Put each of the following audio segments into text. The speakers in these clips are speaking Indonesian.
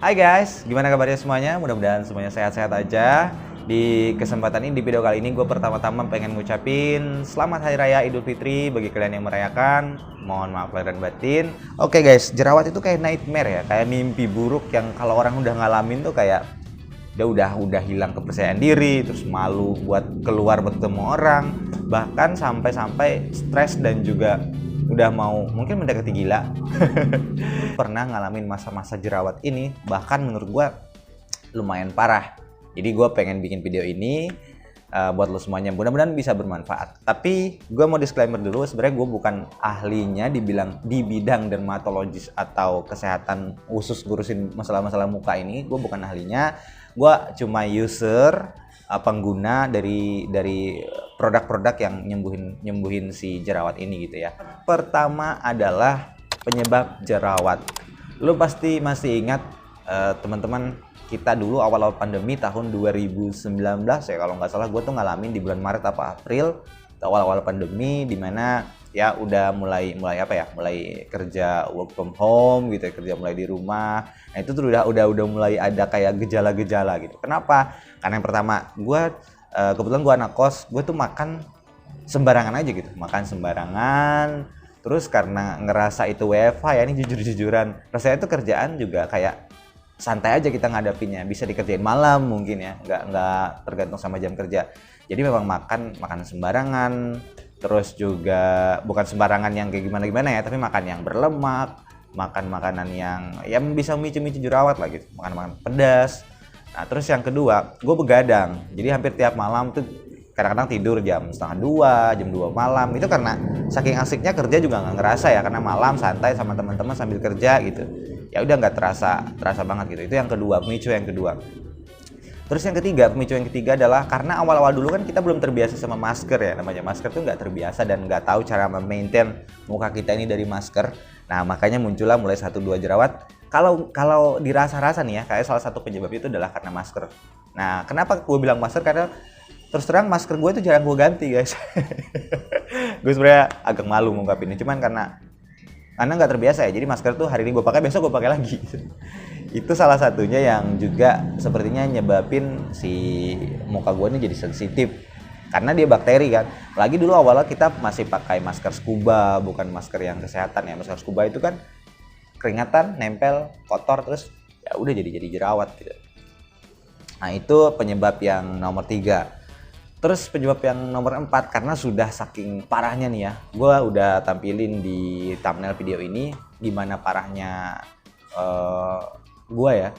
Hai guys, gimana kabarnya semuanya? Mudah-mudahan semuanya sehat-sehat aja. Di kesempatan ini, di video kali ini gue pertama-tama pengen ngucapin Selamat Hari Raya Idul Fitri bagi kalian yang merayakan. Mohon maaf lahir dan batin. Oke guys, jerawat itu kayak nightmare ya, kayak mimpi buruk yang kalau orang udah ngalamin tuh kayak udah hilang kepercayaan diri, terus malu buat keluar bertemu orang, bahkan sampai stres dan juga udah mau mungkin mendekati gila. Pernah ngalamin masa-masa jerawat ini, bahkan menurut gue lumayan parah. Jadi gue pengen bikin video ini buat lo semuanya, mudah-mudahan bisa bermanfaat. Tapi gue mau disclaimer dulu, sebenarnya gue bukan ahlinya di bidang dermatologis atau kesehatan khusus ngurusin masalah-masalah muka ini. Gue bukan ahlinya, gue cuma user, pengguna dari produk-produk yang nyembuhin si jerawat ini gitu ya. Pertama adalah penyebab jerawat. Lu pasti masih ingat teman-teman, kita dulu awal-awal pandemi tahun 2019 ya kalau nggak salah, gue tuh ngalamin di bulan Maret apa April, awal-awal pandemi, dimana ya udah mulai kerja work from home gitu ya, kerja mulai di rumah. Nah itu tuh udah mulai ada kayak gejala-gejala gitu. Kenapa? Karena yang pertama, kebetulan gue anak kos, gue tuh makan sembarangan aja gitu, makan sembarangan. Terus karena ngerasa itu WFH ya, ini jujur-jujuran, rasanya tuh kerjaan juga kayak santai aja kita ngadapinnya, bisa dikerjain malam mungkin ya, nggak tergantung sama jam kerja. Jadi memang makan sembarangan, terus juga bukan sembarangan yang kayak gimana ya, tapi makan yang berlemak, makan makanan yang bisa memicu jerawat lah gitu, makan pedas. Nah terus yang kedua, gue begadang, jadi hampir tiap malam tuh kadang-kadang tidur jam setengah 2, jam 2 malam. Itu karena saking asiknya kerja juga nggak ngerasa ya, karena malam santai sama teman-teman sambil kerja gitu. Ya udah nggak terasa banget gitu. Itu yang kedua, pemicu yang kedua. Terus yang ketiga, pemicu yang ketiga adalah karena awal-awal dulu kan kita belum terbiasa sama masker ya. Namanya masker tuh nggak terbiasa dan nggak tahu cara memaintain muka kita ini dari masker. Nah makanya muncullah mulai 1-2 jerawat. Kalau dirasa-rasa nih ya, kayak salah satu penyebab itu adalah karena masker. Nah kenapa gue bilang masker? Karena terus terang masker gue itu jarang gue ganti guys. Gue sebenarnya agak malu ngungkapinnya, cuman karena nggak terbiasa ya. Jadi masker tuh hari ini gue pakai, besok gue pakai lagi. Itu salah satunya yang juga sepertinya nyebabin si muka gue ini jadi sensitif, karena dia bakteri kan. Lagi dulu awalnya kita masih pakai masker scuba, bukan masker yang kesehatan ya. Masker scuba itu kan keringatan, nempel, kotor, terus ya udah jadi jerawat gitu. Nah itu penyebab yang nomor 3. Terus penyebab yang nomor 4, karena sudah saking parahnya nih ya, gue udah tampilin di thumbnail video ini gimana parahnya gue ya.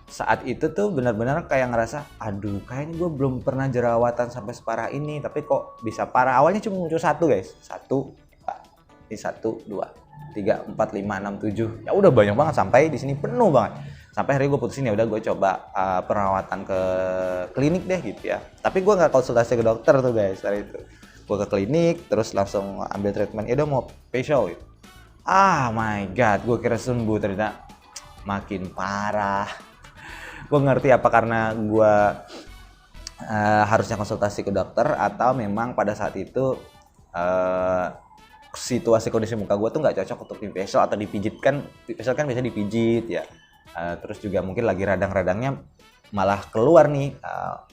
Saat itu tuh benar-benar kayak ngerasa, aduh kayaknya gue belum pernah jerawatan sampai separah ini, tapi kok bisa parah. Awalnya cuma muncul 1 guys, 1, 2, 3, 4, 5, 6, 7. Ya udah banyak banget, sampai di sini penuh banget. Sampai hari gue putusin ya udah gue coba perawatan ke klinik deh gitu ya. Tapi gue nggak konsultasi ke dokter tuh guys dari itu. Gue ke klinik terus langsung ambil treatment. Ya udah mau facial gitu. Ah my god, gue kira sembuh, ternyata makin parah. Gue ngerti apa karena gue harusnya konsultasi ke dokter, atau memang pada saat itu situasi kondisi muka gue tuh nggak cocok untuk di facial atau dipijit kan. Facial kan biasa dipijit ya. Terus juga mungkin lagi radang-radangnya malah keluar nih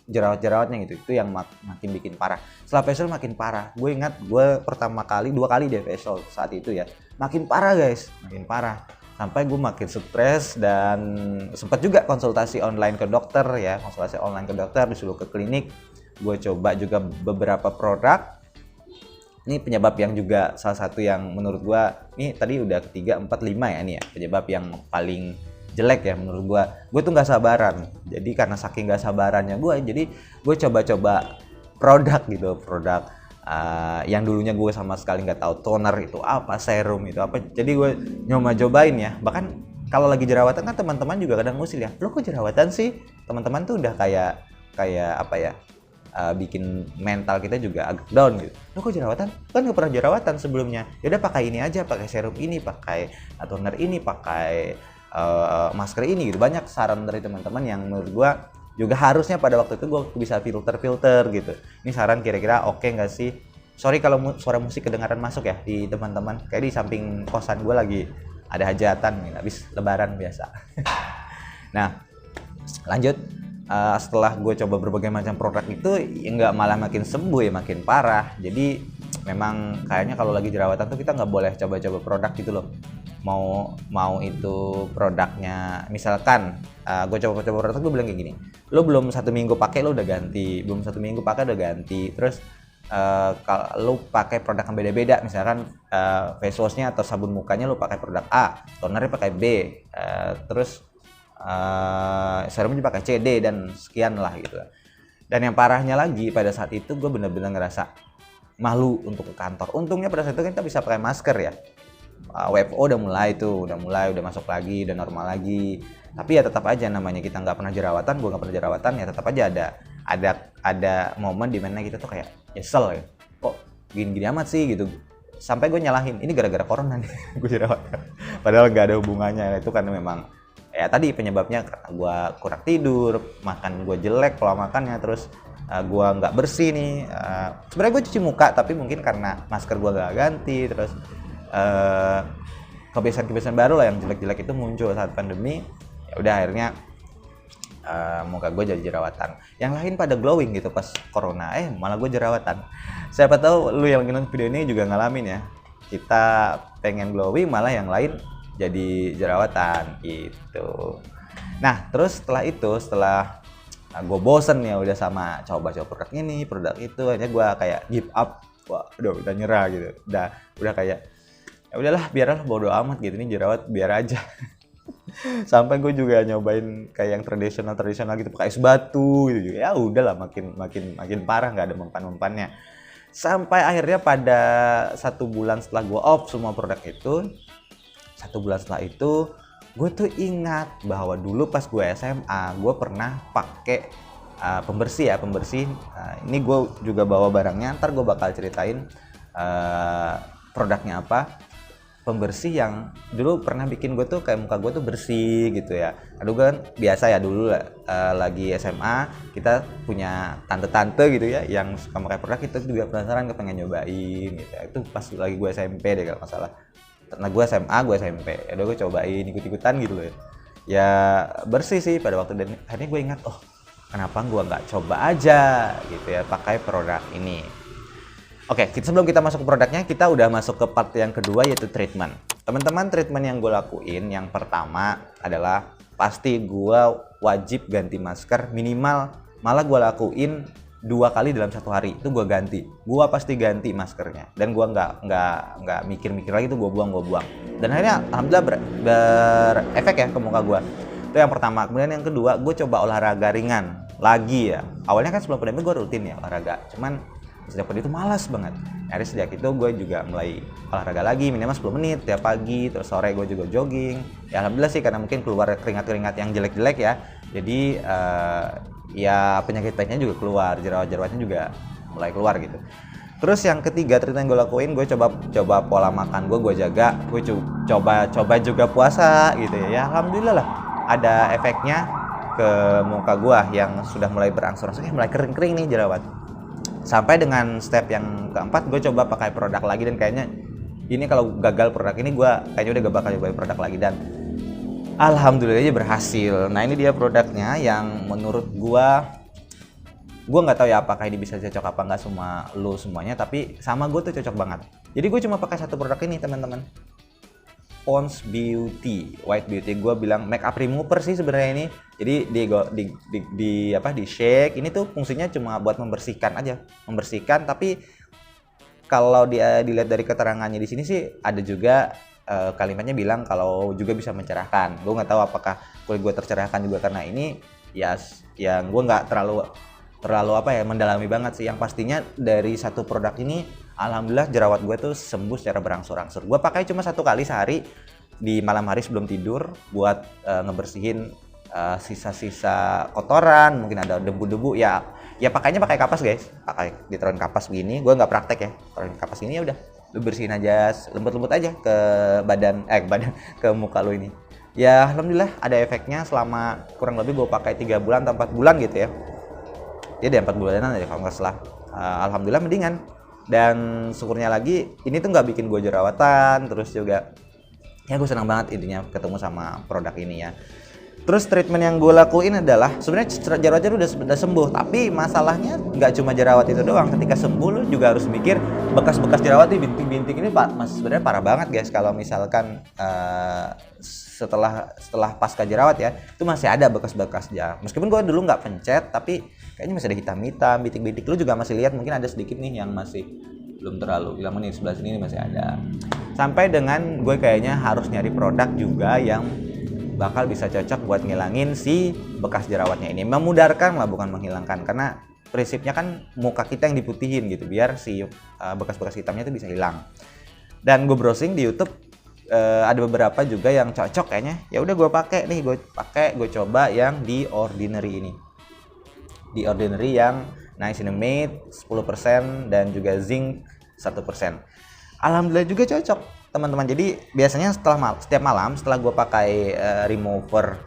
jerawat-jerawatnya gitu. Itu yang makin bikin parah. Setelah facial makin parah. Gue ingat gue pertama kali 2 kali deh facial saat itu ya, makin parah guys, makin parah. Sampai gue makin stres dan sempat juga konsultasi online ke dokter ya, disuruh ke klinik. Gue coba juga beberapa produk. Ini penyebab yang juga salah satu yang menurut gue, ini tadi udah ketiga, 4, 5 ya nih ya, penyebab yang paling jelek ya menurut gue tuh nggak sabaran. Jadi karena saking nggak sabarannya gue, jadi gue coba-coba produk yang dulunya gue sama sekali nggak tahu toner itu apa, serum itu apa. Jadi gue nyoba-cobain ya. Bahkan kalau lagi jerawatan kan teman-teman juga kadang ngusil ya, lo kok jerawatan sih? Teman-teman tuh udah kayak apa ya, bikin mental kita juga agak down gitu. Lo kok jerawatan? Kan nggak pernah jerawatan sebelumnya. Ya udah pakai ini aja, pakai serum ini, pakai toner ini, pakai masker ini gitu. Banyak saran dari teman-teman yang menurut gue juga harusnya pada waktu itu gue bisa filter gitu. Ini saran kira-kira oke nggak sih? Sorry kalau suara musik kedengaran masuk ya di teman-teman. Kayak di samping kosan gue lagi ada hajatan nih, habis lebaran biasa. Nah, lanjut. Setelah gue coba berbagai macam produk itu, ya nggak malah makin sembuh ya, makin parah. Jadi memang kayaknya kalau lagi jerawatan tuh kita nggak boleh coba-coba produk gitu loh. Mau itu produknya, misalkan gue coba-coba produk, gue bilang kayak gini, lo belum 1 minggu pakai lo udah ganti, belum 1 minggu pakai udah ganti. Terus kalau lo pakai produk yang beda-beda, misalkan face washnya atau sabun mukanya lo pakai produk A, tonernya pakai B, terus serumnya pakai C, D, dan sekian lah gitu. Dan yang parahnya lagi, pada saat itu gue bener-bener ngerasa malu untuk ke kantor. Untungnya pada saat itu kita bisa pakai masker ya. WFO udah mulai, udah masuk lagi, udah normal lagi. Tapi ya tetap aja, namanya kita nggak pernah jerawatan, gue nggak pernah jerawatan, ya tetap aja ada momen dimana kita tuh kayak nyesel ya. Kok gini-gini amat sih gitu. Sampai gue nyalahin, ini gara-gara corona nih gue jerawatan. Padahal nggak ada hubungannya, itu karena memang ya tadi penyebabnya karena gue kurang tidur, makan gue jelek pola makannya, terus gue nggak bersih nih. Sebenarnya gue cuci muka, tapi mungkin karena masker gue gak ganti, terus kebiasaan-kebiasaan baru lah yang jelek-jelek itu muncul saat pandemi. Ya udah akhirnya muka gue jadi jerawatan. Yang lain pada glowing gitu pas corona, malah gue jerawatan. Siapa tahu lu yang nonton video ini juga ngalamin ya. Kita pengen glowing, malah yang lain jadi jerawatan gitu. Nah, terus setelah gue bosen ya udah sama coba-coba produk ini, produk itu, akhirnya gue kayak give up. Wah, udah nyerah gitu. Udah kayak ya udahlah, biarlah, bodo amat gitu, ini jerawat biar aja. Sampai gue juga nyobain kayak yang tradisional gitu, pakai es batu gitu. Ya udahlah, makin parah, nggak ada mempan-mempannya. Sampai akhirnya pada 1 bulan setelah gue off semua produk itu, 1 bulan setelah itu gue tuh ingat bahwa dulu pas gue SMA gue pernah pakai pembersih. Ini gue juga bawa barangnya, ntar gue bakal ceritain produknya apa. Pembersih yang dulu pernah bikin gue tuh kayak muka gue tuh bersih gitu ya. Aduh, kan biasa ya dulu lagi SMA kita punya tante-tante gitu ya yang suka pakai produk, itu juga penasaran, pengen nyobain gitu ya. Itu pas lagi gue SMP deh kalau nggak salah. Nah, gue SMA, gue SMP, ya udah gue cobain ikut-ikutan gitu loh ya, bersih sih pada waktu. Dan akhirnya gue ingat, kenapa gue nggak coba aja gitu ya pakai produk ini. Oke, sebelum kita masuk ke produknya, kita udah masuk ke part yang kedua, yaitu treatment. Teman-teman, treatment yang gue lakuin yang pertama adalah pasti gue wajib ganti masker minimal, malah gue lakuin 2 kali dalam 1 hari itu gue ganti. Gue pasti ganti maskernya, dan gue nggak mikir-mikir lagi, tuh gue buang. Dan akhirnya alhamdulillah berefek ya ke muka gue. Itu yang pertama. Kemudian yang kedua, gue coba olahraga ringan lagi ya. Awalnya kan sebelum pandemi gue rutin ya olahraga, cuman sejak itu malas banget. Akhirnya sejak itu gue juga mulai olahraga lagi minimal 10 menit tiap pagi, terus sore gue juga jogging. Ya alhamdulillah sih, karena mungkin keluar keringat-keringat yang jelek-jelek ya. Jadi ya penyakit-penyakitnya juga keluar, jerawat-jerawatnya juga mulai keluar gitu. Terus yang ketiga, treatment yang gue lakuin, gue coba pola makan gue jaga. Gue coba juga puasa gitu ya. Alhamdulillah lah ada efeknya ke muka gue yang sudah mulai berangsur-angsur mulai kering-kering nih jerawat. Sampai dengan step yang keempat, gue coba pakai produk lagi, dan kayaknya ini kalau gagal produk ini, gue kayaknya udah gak bakal coba produk lagi, dan alhamdulillah aja berhasil. Nah, ini dia produknya yang menurut gue nggak tahu ya apakah ini bisa cocok apa nggak sama lo semuanya, tapi sama gue tuh cocok banget. Jadi gue cuma pakai 1 produk ini, teman-teman. Pond's Beauty White Beauty. Gue bilang make up remover sih sebenarnya ini. Jadi di shake. Ini tuh fungsinya cuma buat membersihkan aja, tapi kalau dilihat dari keterangannya di sini sih ada juga kalimatnya bilang kalau juga bisa mencerahkan. Gue nggak tahu apakah kulit gue tercerahkan juga karena ini. Ya yang gue nggak terlalu mendalami banget sih. Yang pastinya dari 1 produk ini alhamdulillah jerawat gue tuh sembuh secara berangsur-angsur. Gue pakai cuma 1 kali sehari di malam hari sebelum tidur buat ngebersihin sisa-sisa kotoran, mungkin ada debu-debu ya pakainya pakai kapas guys, pakai ditaruhin kapas begini. Gue nggak praktek ya, taruhin kapas gini, ya udah lu bersihin aja lembut-lembut aja ke badan ke muka lu ini. Ya alhamdulillah ada efeknya selama kurang lebih gue pakai 3 bulan atau 4 bulan gitu ya. Dia 4 bulanan aja kalau nggak salah. Alhamdulillah mendingan. Dan syukurnya lagi ini tuh nggak bikin gue jerawatan. Terus juga ya gue senang banget intinya ketemu sama produk ini ya. Terus treatment yang gue lakuin adalah sebenarnya jerawatnya udah sembuh, tapi masalahnya nggak cuma jerawat itu doang. Ketika sembuh lu juga harus mikir bekas-bekas jerawat di bintik-bintik ini mas sebenarnya parah banget guys. Kalau misalkan setelah pasca jerawat ya, itu masih ada bekas-bekasnya. Meskipun gue dulu nggak pencet, tapi kayaknya masih ada hitam-hitam, bintik-bintik. Lu juga masih lihat mungkin ada sedikit nih yang masih belum terlalu hilang, nih sebelah sini masih ada. Sampai dengan gue kayaknya harus nyari produk juga yang bakal bisa cocok buat ngilangin si bekas jerawatnya ini. Memudarkan lah, bukan menghilangkan, karena prinsipnya kan muka kita yang diputihin gitu biar si bekas-bekas hitamnya itu bisa hilang. Dan gue browsing di YouTube, ada beberapa juga yang cocok kayaknya. Ya udah gue pakai, gue coba yang The Ordinary ini. The Ordinary yang niacinamide 10% dan juga zinc 1%. Alhamdulillah juga cocok teman-teman. Jadi biasanya setiap malam setelah gue pakai remover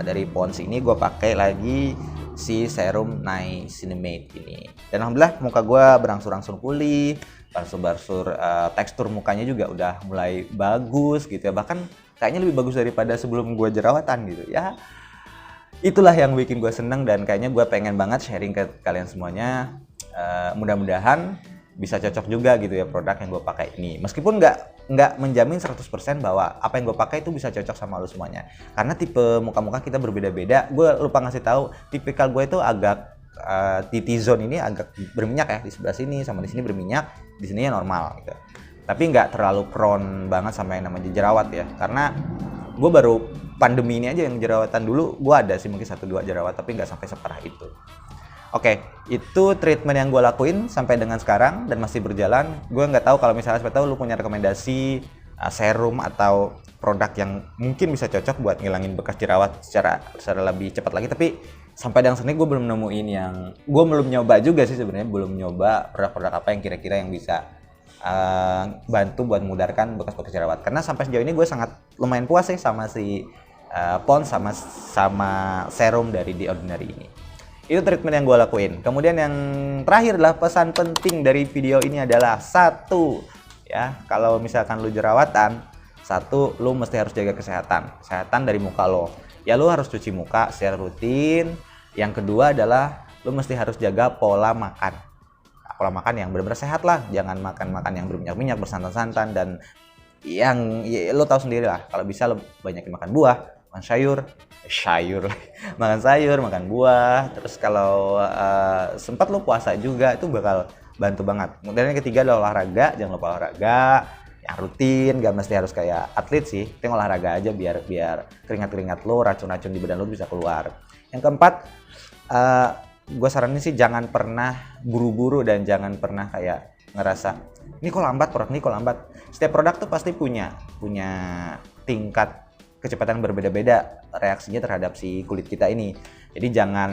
dari Pond's ini, gue pakai lagi si serum niacinamide ini. Dan alhamdulillah muka gue berangsur-angsur pulih, barsur-barsur, tekstur mukanya juga udah mulai bagus gitu ya. Bahkan kayaknya lebih bagus daripada sebelum gue jerawatan gitu ya. Itulah yang bikin gue seneng dan kayaknya gue pengen banget sharing ke kalian semuanya. Mudah-mudahan bisa cocok juga gitu ya produk yang gue pakai ini. Meskipun nggak menjamin 100% bahwa apa yang gue pakai itu bisa cocok sama lo semuanya. Karena tipe muka-muka kita berbeda-beda. Gue lupa ngasih tahu, tipikal gue itu agak T-zone ini agak berminyak ya, di sebelah sini sama di sini berminyak, di sini ya normal gitu. Tapi nggak terlalu prone banget sama yang namanya jerawat ya. Karena gue baru pandemi ini aja yang jerawatan. Dulu gue ada sih mungkin 1-2 jerawat, tapi nggak sampai separah itu. Oke, itu treatment yang gue lakuin sampai dengan sekarang dan masih berjalan. Gue nggak tahu kalau misalnya siapa tahu lu punya rekomendasi serum atau produk yang mungkin bisa cocok buat ngilangin bekas jerawat secara lebih cepat lagi. Tapi sampai dengan sini gue belum nemuin gue belum nyoba juga sih sebenarnya, belum nyoba produk-produk apa yang kira-kira yang bisa bantu buat memudarkan bekas-bekas jerawat. Karena sampai sejauh ini gue sangat lumayan puas sih sama si Pond's sama serum dari The Ordinary ini. Itu treatment yang gue lakuin. Kemudian yang terakhir adalah pesan penting dari video ini adalah satu ya, kalau misalkan lu jerawatan, satu, lu mesti harus jaga kesehatan dari muka lo. Ya lu harus cuci muka secara rutin. Yang kedua adalah lu mesti harus jaga pola makan. Pola makan yang benar-benar sehat lah. Jangan makan yang berminyak-minyak, bersantan-santan, dan yang ya, lu tahu sendiri lah. Kalau bisa lu banyakin makan buah, makan makan sayur, makan buah. Terus kalau sempat lo puasa juga, itu bakal bantu banget. Kemudian yang ketiga adalah olahraga. Jangan lupa olahraga yang rutin, gak mesti harus kayak atlet sih, tapi olahraga aja biar keringat lo, racun-racun di badan lo bisa keluar. Yang keempat, gue saranin sih jangan pernah buru-buru dan jangan pernah kayak ngerasa ini kok lambat. Setiap produk tuh pasti punya tingkat kecepatan berbeda-beda reaksinya terhadap si kulit kita ini. Jadi jangan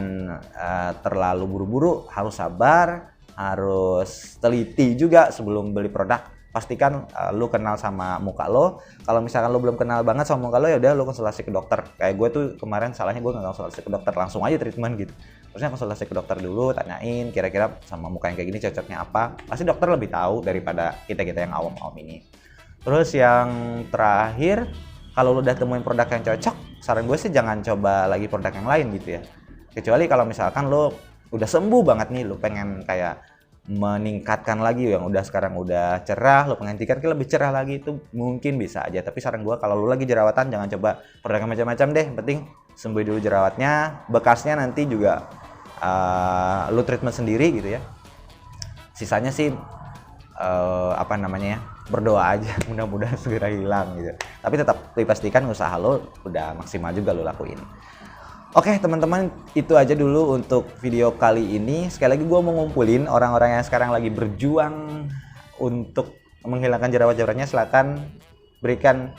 terlalu buru-buru, harus sabar, harus teliti juga sebelum beli produk. Pastikan lu kenal sama muka lo. Kalau misalkan lu belum kenal banget sama muka lo, ya udah lu konsultasi ke dokter. Kayak gue tuh kemarin salahnya gue nggak konsultasi ke dokter, langsung aja treatment gitu. Terusnya konsultasi ke dokter dulu, tanyain kira-kira sama muka yang kayak gini cocoknya apa. Pasti dokter lebih tahu daripada kita yang awam-awam ini. Terus yang terakhir, kalau lu udah temuin produk yang cocok, saran gue sih jangan coba lagi produk yang lain gitu ya. Kecuali kalau misalkan lu udah sembuh banget nih, lu pengen kayak meningkatkan lagi yang udah sekarang udah cerah, lu pengen tingkatkan lebih cerah lagi, itu mungkin bisa aja. Tapi saran gue kalau lu lagi jerawatan jangan coba produk yang macam-macam deh. Penting sembuh dulu jerawatnya, bekasnya nanti juga lu treatment sendiri gitu ya. Sisanya sih berdoa aja, mudah-mudahan segera hilang gitu. Tapi tetap dipastikan usaha lo udah maksimal juga lo lakuin. Oke teman-teman, itu aja dulu untuk video kali ini. Sekali lagi gue mau ngumpulin orang-orang yang sekarang lagi berjuang untuk menghilangkan jerawat-jerawatnya. Silakan berikan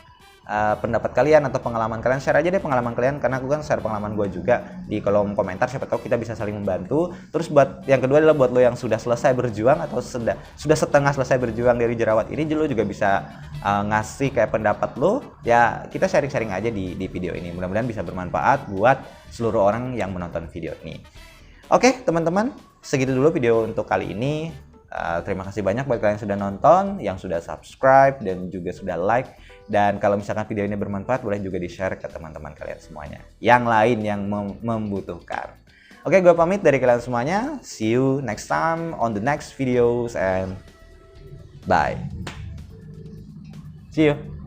pendapat kalian atau pengalaman kalian. Share aja deh pengalaman kalian, karena aku kan share pengalaman gue juga di kolom komentar. Siapa tahu kita bisa saling membantu. Terus buat yang kedua adalah buat lo yang sudah selesai berjuang atau sudah setengah selesai berjuang dari jerawat ini, lo juga bisa ngasih kayak pendapat lo. Ya kita sharing-sharing aja di video ini. Mudah-mudahan bisa bermanfaat buat seluruh orang yang menonton video ini. Oke teman-teman, segitu dulu video untuk kali ini. Terima kasih banyak buat kalian yang sudah nonton, yang sudah subscribe, dan juga sudah like. Dan kalau misalkan video ini bermanfaat, boleh juga di-share ke teman-teman kalian semuanya. Yang lain yang membutuhkan. Oke, gue pamit dari kalian semuanya. See you next time on the next videos and bye. See you.